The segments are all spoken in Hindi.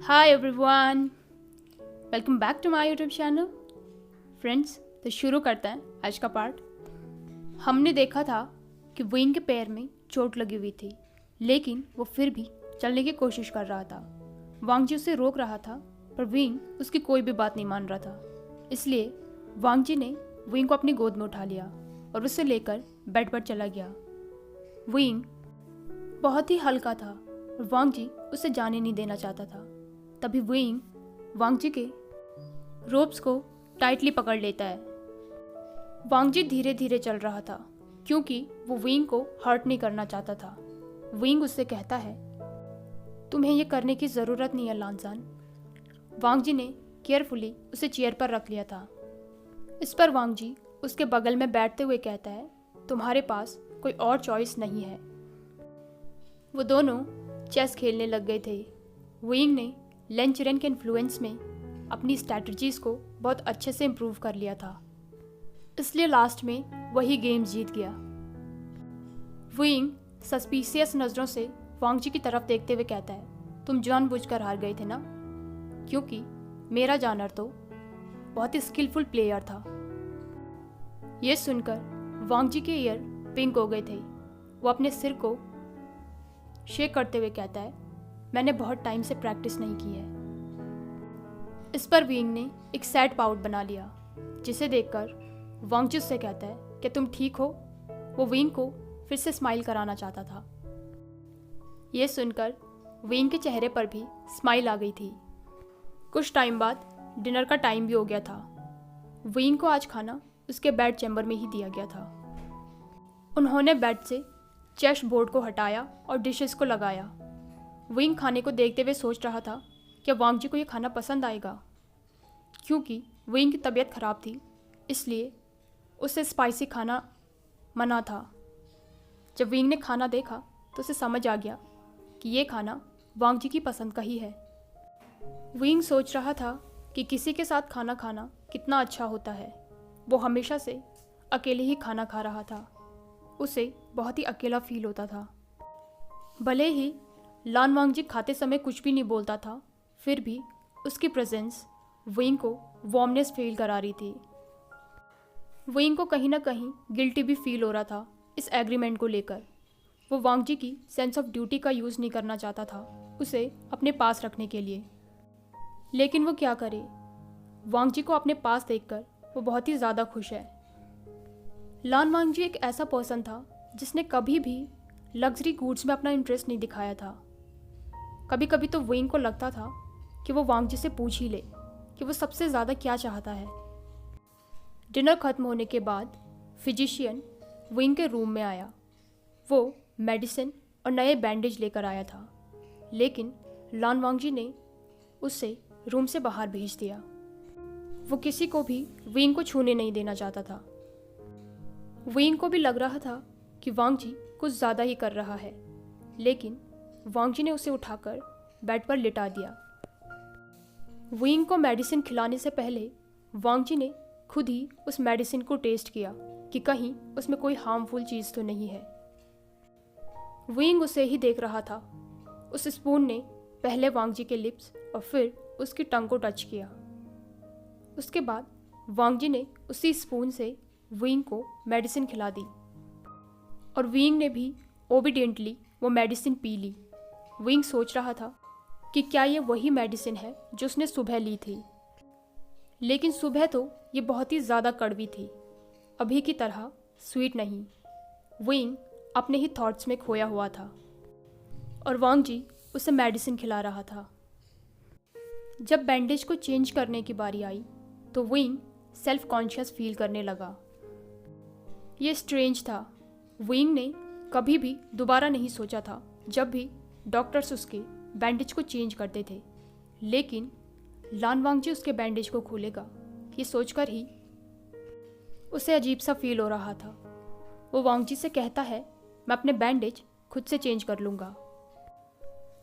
Hi everyone, welcome back to my YouTube channel. Friends, तो शुरू करते हैं आज का पार्ट। हमने देखा था कि विंग के पैर में चोट लगी हुई थी, लेकिन वो फिर भी चलने की कोशिश कर रहा था। वांग जी उसे रोक रहा था, पर विंग उसकी कोई भी बात नहीं मान रहा था। इसलिए वांग जी ने विंग को अपनी गोद में उठा लिया और उसे लेकर बेड पर चला गया। विंग बहुत ही हल्का था और वांग जी उसे जाने नहीं देना चाहता था। तभी विंग वांग जी के रोप्स को टाइटली पकड़ लेता है। वांग जी धीरे धीरे चल रहा था क्योंकि वो विंग को हर्ट नहीं करना चाहता था। विंग उससे कहता है, तुम्हें ये करने की ज़रूरत नहीं है लानजान। वांग जी ने केयरफुली उसे चेयर पर रख लिया था। इस पर वांग जी उसके बगल में बैठते हुए कहता है, तुम्हारे पास कोई और चॉइस नहीं है। वो दोनों चेस खेलने लग गए थे। विंग ने लेन चिरेन के इन्फ्लुएंस में अपनी स्ट्रैटेजीज को बहुत अच्छे से इम्प्रूव कर लिया था, इसलिए लास्ट में वही गेम जीत गया। विंग सस्पिशियस नज़रों से वांग जी की तरफ देखते हुए कहता है, तुम जानबूझकर हार गए थे ना, क्योंकि मेरा जानर तो बहुत ही स्किलफुल प्लेयर था। यह सुनकर वांग जी के ईयर पिंक हो गए थे। वो अपने सिर को शेक करते हुए कहता है, मैंने बहुत टाइम से प्रैक्टिस नहीं की है। इस पर विंग ने एक सैड पाउट बना लिया, जिसे देखकर वांग जी उससे कहता है कि तुम ठीक हो। वो विंग को फिर से स्माइल कराना चाहता था। यह सुनकर विंग के चेहरे पर भी स्माइल आ गई थी। कुछ टाइम बाद डिनर का टाइम भी हो गया था। विंग को आज खाना उसके बेड चैम्बर में ही दिया गया था। उन्होंने बेड से चेस्ट बोर्ड को हटाया और डिशेस को लगाया। विंग खाने को देखते हुए सोच रहा था कि वांग जी को ये खाना पसंद आएगा। क्योंकि विंग की तबीयत ख़राब थी, इसलिए उसे स्पाइसी खाना मना था। जब विंग ने खाना देखा तो उसे समझ आ गया कि ये खाना वांग जी की पसंद का ही है। विंग सोच रहा था कि किसी के साथ खाना खाना कितना अच्छा होता है। वो हमेशा से अकेले ही खाना खा रहा था। उसे बहुत ही अकेला फील होता था। भले ही लान वांग जी खाते समय कुछ भी नहीं बोलता था, फिर भी उसकी प्रेजेंस विंग को वार्मनेस फील करा रही थी। विंग को कहीं ना कहीं गिल्टी भी फील हो रहा था इस एग्रीमेंट को लेकर। वो वांग जी की सेंस ऑफ ड्यूटी का यूज़ नहीं करना चाहता था उसे अपने पास रखने के लिए। लेकिन वो क्या करे, वांग जी को अपने पास देखकर वो बहुत ही ज़्यादा खुश है। लान वांग जी एक ऐसा पर्सन था जिसने कभी भी लग्जरी गुड्स में अपना इंटरेस्ट नहीं दिखाया था। कभी कभी तो विंग को लगता था कि वो वांग जी से पूछ ही ले कि वो सबसे ज़्यादा क्या चाहता है। डिनर खत्म होने के बाद फिजिशियन विंग के रूम में आया। वो मेडिसिन और नए बैंडेज लेकर आया था, लेकिन लान वांग जी ने उसे रूम से बाहर भेज दिया। वो किसी को भी विंग को छूने नहीं देना चाहता था। विंग को भी लग रहा था कि वांग जी कुछ ज़्यादा ही कर रहा है, लेकिन वांग जी ने उसे उठाकर बेड पर लिटा दिया। विंग को मेडिसिन खिलाने से पहले वांग जी ने खुद ही उस मेडिसिन को टेस्ट किया कि कहीं उसमें कोई हार्मफुल चीज़ तो नहीं है। विंग उसे ही देख रहा था। उस स्पून ने पहले वांग जी के लिप्स और फिर उसकी टंग को टच किया। उसके बाद वांग जी ने उसी स्पून से विंग को मेडिसिन खिला दी और विंग ने भी ओबीडियंटली वो मेडिसिन पी ली। विंग सोच रहा था कि क्या ये वही मेडिसिन है जो उसने सुबह ली थी, लेकिन सुबह तो ये बहुत ही ज़्यादा कड़वी थी, अभी की तरह स्वीट नहीं। विंग अपने ही थॉट्स में खोया हुआ था और वांग जी उसे मेडिसिन खिला रहा था। जब बैंडेज को चेंज करने की बारी आई तो विंग सेल्फ कॉन्शियस फील करने लगा। ये स्ट्रेंज था। विंग ने कभी भी दोबारा नहीं सोचा था जब भी डॉक्टर्स उसके बैंडेज को चेंज करते थे, लेकिन लान वांग जी उसके बैंडेज को खोलेगा ये सोचकर ही उसे अजीब सा फील हो रहा था। वो वांग जी से कहता है, मैं अपने बैंडेज खुद से चेंज कर लूँगा।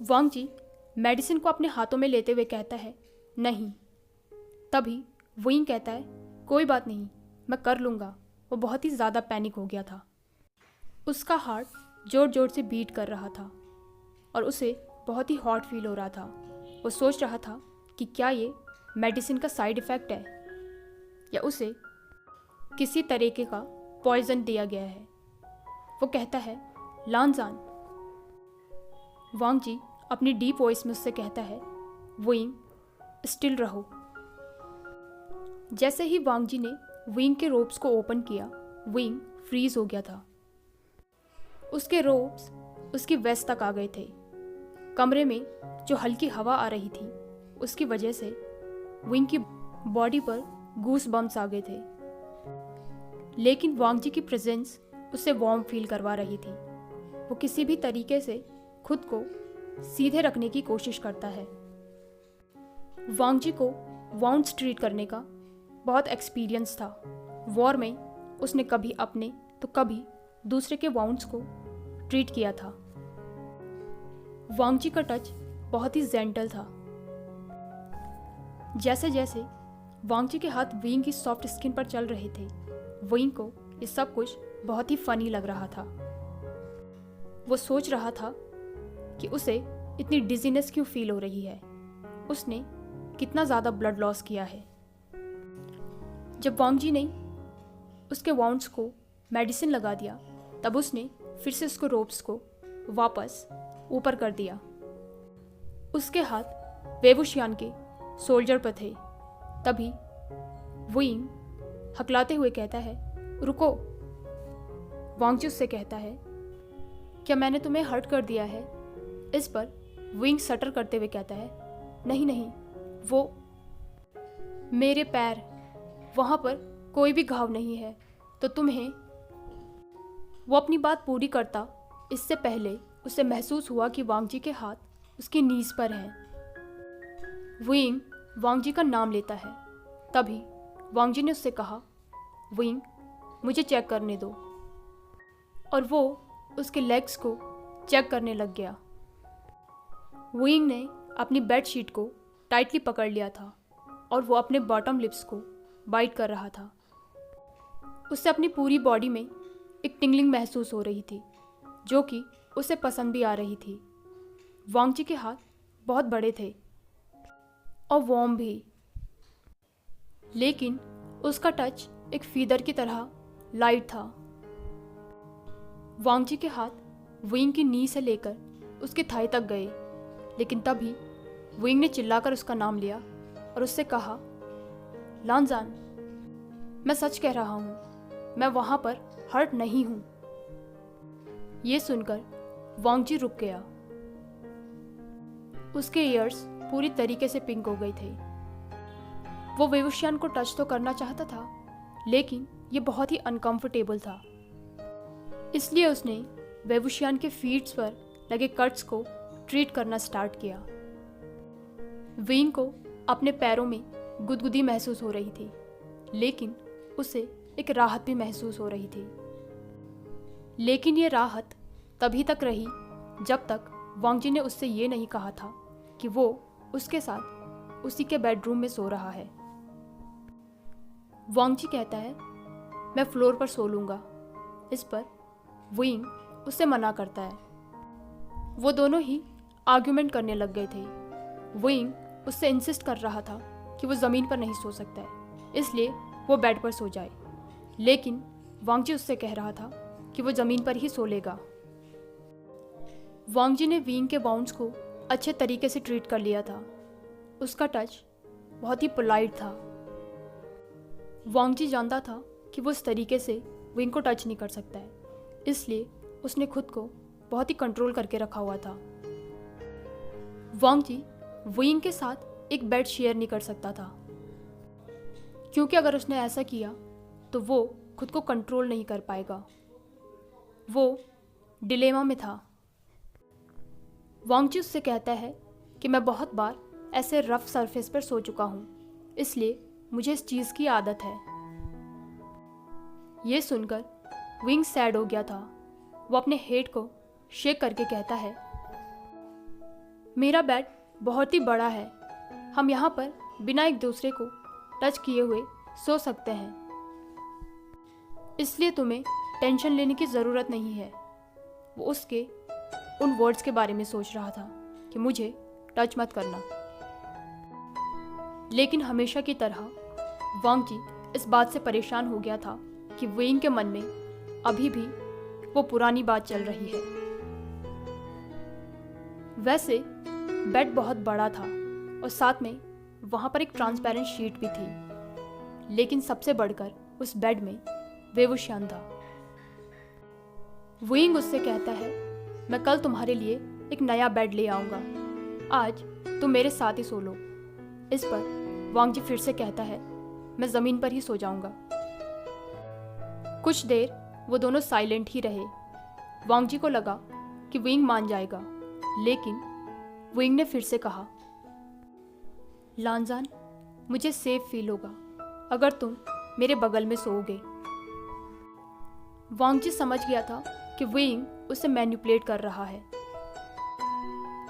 वांग जी मेडिसिन को अपने हाथों में लेते हुए कहता है, नहीं। तभी विंग कहता है, कोई बात नहीं, मैं कर लूँगा। वो बहुत ही ज़्यादा पैनिक हो गया था। उसका हार्ट ज़ोर ज़ोर से बीट कर रहा था और उसे बहुत ही हॉट फील हो रहा था। वो सोच रहा था कि क्या ये मेडिसिन का साइड इफ़ेक्ट है या उसे किसी तरीके का पॉइजन दिया गया है। वो कहता है, लानजान। वांग जी अपनी डीप वॉइस में उससे कहता है, वुइंग स्टिल रहो। जैसे ही वांग जी ने वुइंग के रोप्स को ओपन किया, वुइंग फ्रीज हो गया था। उसके रोप्स उसकी वेस्ट तक आ गए थे। कमरे में जो हल्की हवा आ रही थी उसकी वजह से वुइंग की बॉडी पर गूस बम्स आ गए थे। लेकिन वांग जी की प्रेजेंस उसे वार्म फील करवा रही थी। वो किसी भी तरीके से खुद को सीधे रखने की कोशिश करता है। वांग जी को वाउंड्स ट्रीट करने का बहुत एक्सपीरियंस था। वॉर में उसने कभी अपने तो कभी दूसरे के वाउंड्स को ट्रीट किया था। वांग जी का टच बहुत ही जेंटल था। जैसे जैसे वांग जी के हाथ वुइंग की सॉफ्ट स्किन पर चल रहे थे, वुइंग को ये सब कुछ बहुत ही फनी लग रहा था। वो सोच रहा था कि उसे इतनी डिजीनेस क्यों फील हो रही है, उसने कितना ज़्यादा ब्लड लॉस किया है। जब वांग जी ने उसके वाउंड्स को मेडिसिन लगा दिया, तब उसने फिर से उसको रोप्स को वापस ऊपर कर दिया। उसके हाथ वेवुशियान के सोल्जर पर थे। तभी वुइंग हकलाते हुए कहता है, रुको। वांग जी उससे कहता है, क्या मैंने तुम्हें हर्ट कर दिया है? इस पर वुइंग सटर करते हुए कहता है, नहीं नहीं, वो मेरे पैर, वहाँ पर कोई भी घाव नहीं है। तो तुम्हें। वो अपनी बात पूरी करता इससे पहले उसे महसूस हुआ कि वांग जी के हाथ उसकी नीज पर हैं। वुइंग वांग जी का नाम लेता है। तभी वांग जी ने उससे कहा, वुइंग मुझे चेक करने दो। और वो उसके लेग्स को चेक करने लग गया। वुइंग ने अपनी बेडशीट को टाइटली पकड़ लिया था और वो अपने बॉटम लिप्स को बाइट कर रहा था। उससे अपनी पूरी बॉडी में एक टिंगलिंग महसूस हो रही थी जो कि उसे पसंद भी आ रही थी। वांग जी के हाथ बहुत बड़े थे और वार्म भी, लेकिन उसका टच एक फीदर की तरह लाइट था। वांग जी के हाथ वुइंग की नी से लेकर उसके थाई तक गए, लेकिन तभी वुइंग ने चिल्लाकर उसका नाम लिया और उससे कहा, लानजान, मैं सच कह रहा हूँ, मैं वहाँ पर हर्ट नहीं हूँ। ये सुनकर वांग जी रुक गया। उसके ईयर्स पूरी तरीके से पिंक हो गए थे। वो वेवुशियान को टच तो करना चाहता था, लेकिन ये बहुत ही अनकंफर्टेबल था। इसलिए उसने वेवुशियान के फीट्स पर लगे कट्स को ट्रीट करना स्टार्ट किया। वुइंग को अपने पैरों में गुदगुदी महसूस हो रही थी, लेकिन उसे एक राहत भी महसूस हो रही थी। लेकिन ये राहत तभी तक रही जब तक वांग जी ने उससे ये नहीं कहा था कि वो उसके साथ उसी के बेडरूम में सो रहा है। वांग जी कहता है, मैं फ्लोर पर सो लूँगा। इस पर वुइंग उससे मना करता है। वो दोनों ही आर्ग्यूमेंट करने लग गए थे। वुइंग उससे इंसिस्ट कर रहा था कि वो ज़मीन पर नहीं सो सकता है, इसलिए वो बेड पर सो जाए, लेकिन वांग जी उससे कह रहा था कि वो ज़मीन पर ही सो लेगा। वांग जी ने वुइंग के बाउंड्स को अच्छे तरीके से ट्रीट कर लिया था। उसका टच बहुत ही पोलाइट था। वांग जी जानता था कि वो इस तरीके से वुइंग को टच नहीं कर सकता है, इसलिए उसने खुद को बहुत ही कंट्रोल करके रखा हुआ था। वांग जी वुइंग के साथ एक बेड शेयर नहीं कर सकता था, क्योंकि अगर उसने ऐसा किया तो वो खुद को कंट्रोल नहीं कर पाएगा। वो डिलेमा में था। वांग जी उससे कहता है कि मैं बहुत बार ऐसे रफ सरफेस पर सो चुका हूँ, इसलिए मुझे इस चीज़ की आदत है। ये सुनकर वुइंग सैड हो गया था। वो अपने हेड को शेक करके कहता है, मेरा बेड बहुत ही बड़ा है, हम यहाँ पर बिना एक दूसरे को टच किए हुए सो सकते हैं, इसलिए तुम्हें टेंशन लेने की ज़रूरत नहीं है। वो उसके उन वर्ड्स के बारे में सोच रहा था कि मुझे टच मत करना, लेकिन हमेशा की तरह वांग जी इस बात से परेशान हो गया था कि वेइंग के मन में अभी भी वो पुरानी बात चल रही है। वैसे बेड बहुत बड़ा था और साथ में वहाँ पर एक ट्रांसपेरेंट शीट भी थी, लेकिन सबसे बढ़कर उस बेड में वेवुशियान था। वेइंग उससे कहता है, मैं कल तुम्हारे लिए एक नया बेड ले आऊँगा, आज तुम मेरे साथ ही सो लो। इस पर वांग जी फिर से कहता है, मैं ज़मीन पर ही सो जाऊँगा। कुछ देर वो दोनों साइलेंट ही रहे। वांग जी को लगा कि वेइंग मान जाएगा, लेकिन वेइंग ने फिर से कहा, लानजान, मुझे सेफ फील होगा अगर तुम मेरे बगल में सोओगे। वांग जी समझ गया था कि वेइंग उसे मैनिपुलेट कर रहा है,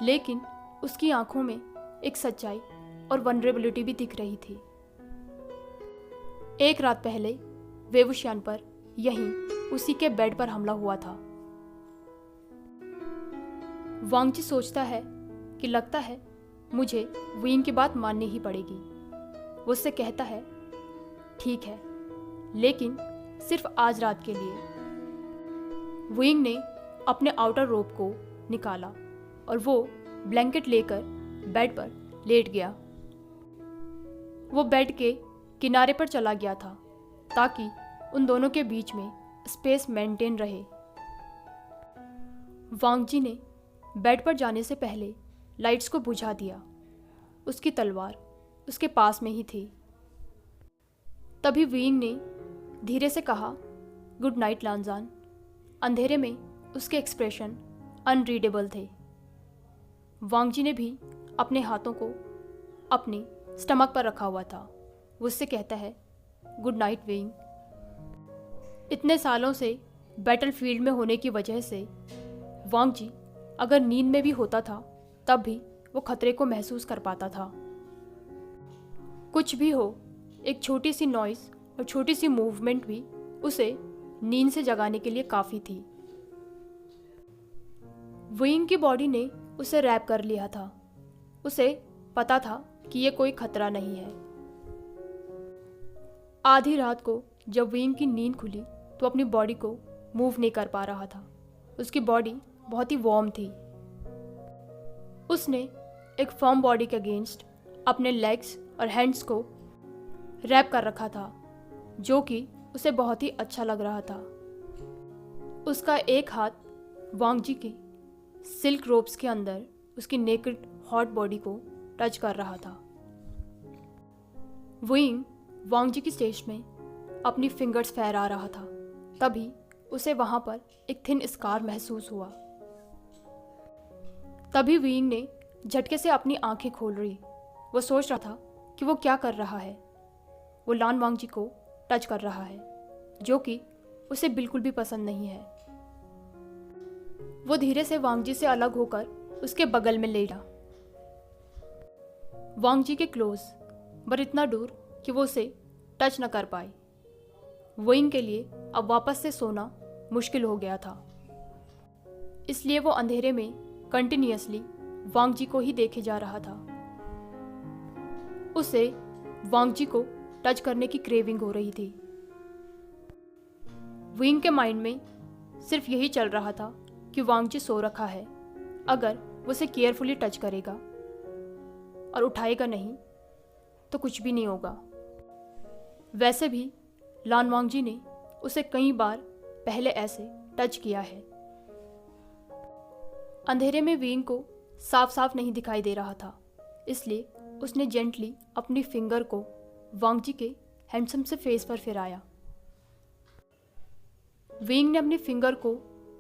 लेकिन उसकी आंखों में एक सच्चाई और वनरेबिलिटी भी दिख रही थी। एक रात पहले वेवुशियान पर यहीं उसी के बेड पर हमला हुआ था। वांग जी सोचता है कि लगता है मुझे वेइंग की बात माननी ही पड़ेगी। वो उससे कहता है, ठीक है, लेकिन सिर्फ आज रात के लिए। वेइंग ने अपने आउटर रोब को निकाला और वो ब्लैंकेट लेकर बेड पर लेट गया। वो बेड के किनारे पर चला गया था ताकि उन दोनों के बीच में स्पेस मेंटेन रहे। वांग जी ने बेड पर जाने से पहले लाइट्स को बुझा दिया। उसकी तलवार उसके पास में ही थी। तभी वेइंग ने धीरे से कहा, गुड नाइट लानजान। अंधेरे में उसके एक्सप्रेशन अनरीडेबल थे। वांग जी ने भी अपने हाथों को अपने स्टमक पर रखा हुआ था। वो उससे कहता है, गुड नाइट वेइंग। इतने सालों से बैटलफील्ड में होने की वजह से वांग जी अगर नींद में भी होता था तब भी वो खतरे को महसूस कर पाता था। कुछ भी हो, एक छोटी सी नॉइस और छोटी सी मूवमेंट भी उसे नींद से जगाने के लिए काफ़ी थी। वेइंग की बॉडी ने उसे रैप कर लिया था। उसे पता था कि ये कोई खतरा नहीं है। आधी रात को जब वेइंग की नींद खुली तो अपनी बॉडी को मूव नहीं कर पा रहा था। उसकी बॉडी बहुत ही वार्म थी। उसने एक फर्म बॉडी के अगेंस्ट अपने लेग्स और हैंड्स को रैप कर रखा था, जो कि उसे बहुत ही अच्छा लग रहा था। उसका एक हाथ वांग जी के सिल्क रोब्स के अंदर उसकी नेकेड हॉट बॉडी को टच कर रहा था। वेइंग वांग जी की चेस्ट में अपनी फिंगर्स फहरा रहा था। तभी उसे वहां पर एक थिन स्कार महसूस हुआ। तभी वेइंग ने झटके से अपनी आंखें खोल रही। वो सोच रहा था कि वो क्या कर रहा है। वो लान वांग जी को टच कर रहा है, जो कि उसे बिल्कुल भी पसंद नहीं है। वो धीरे से वांग जी से अलग होकर उसके बगल में लेटा। वांग जी के क्लोज, पर इतना दूर कि वो उसे टच न कर पाए। वेइंग के लिए अब वापस से सोना मुश्किल हो गया था, इसलिए वो अंधेरे में कंटिन्यूअसली वांग जी को ही देखे जा रहा था। उसे वांग जी को टच करने की क्रेविंग हो रही थी। वेइंग के माइंड में सिर्फ यही चल रहा था कि वांग जी सो रखा है। अगर वो उसे केयरफुली टच करेगा और उठाएगा नहीं तो कुछ भी नहीं होगा। वैसे भी लान वांग जी ने उसे कई बार पहले ऐसे टच किया है। अंधेरे में वेइंग को साफ साफ नहीं दिखाई दे रहा था, इसलिए उसने जेंटली अपनी फिंगर को वांग जी के हैंडसम से फेस पर फिराया। वेइंग ने अपनी फिंगर को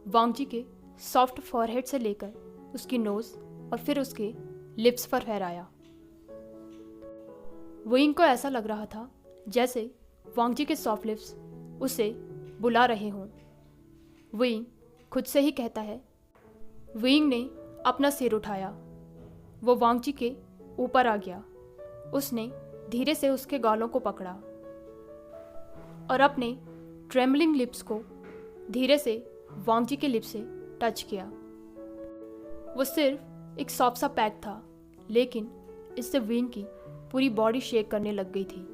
वांग जी के सॉफ्ट फॉरहेड से लेकर उसकी नोज और फिर उसके लिप्स पर फहराया। वेइंग को ऐसा लग रहा था जैसे वांग जी के सॉफ्ट लिप्स उसे बुला रहे हों। वेइंग खुद से ही कहता है। वेइंग ने अपना सिर उठाया। वो वांग जी के ऊपर आ गया। उसने धीरे से उसके गालों को पकड़ा और अपने ट्रेमलिंग लिप्स को धीरे से वांग जी के लिप्स से टच किया। वो सिर्फ एक सॉफ्ट सा पैक था, लेकिन इससे वेइंग की पूरी बॉडी शेक करने लग गई थी।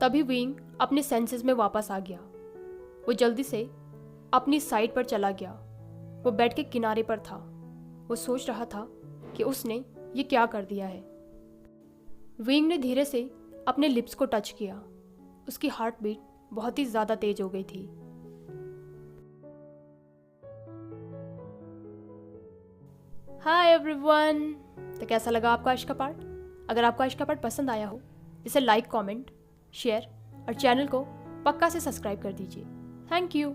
तभी विंग अपने सेंसेस में वापस आ गया। वो जल्दी से अपनी साइड पर चला गया। वो बेड के किनारे पर था। वो सोच रहा था कि उसने ये क्या कर दिया है। विंग ने धीरे से अपने लिप्स को टच किया। उसकी हार्ट बीट बहुत ही ज़्यादा तेज हो गई थी। हाय एवरीवन, तो कैसा लगा आपको आज का पार्ट? अगर आपको आज का पार्ट पसंद आया हो इसे लाइक, कमेंट, शेयर और चैनल को पक्का से सब्सक्राइब कर दीजिए। Thank you.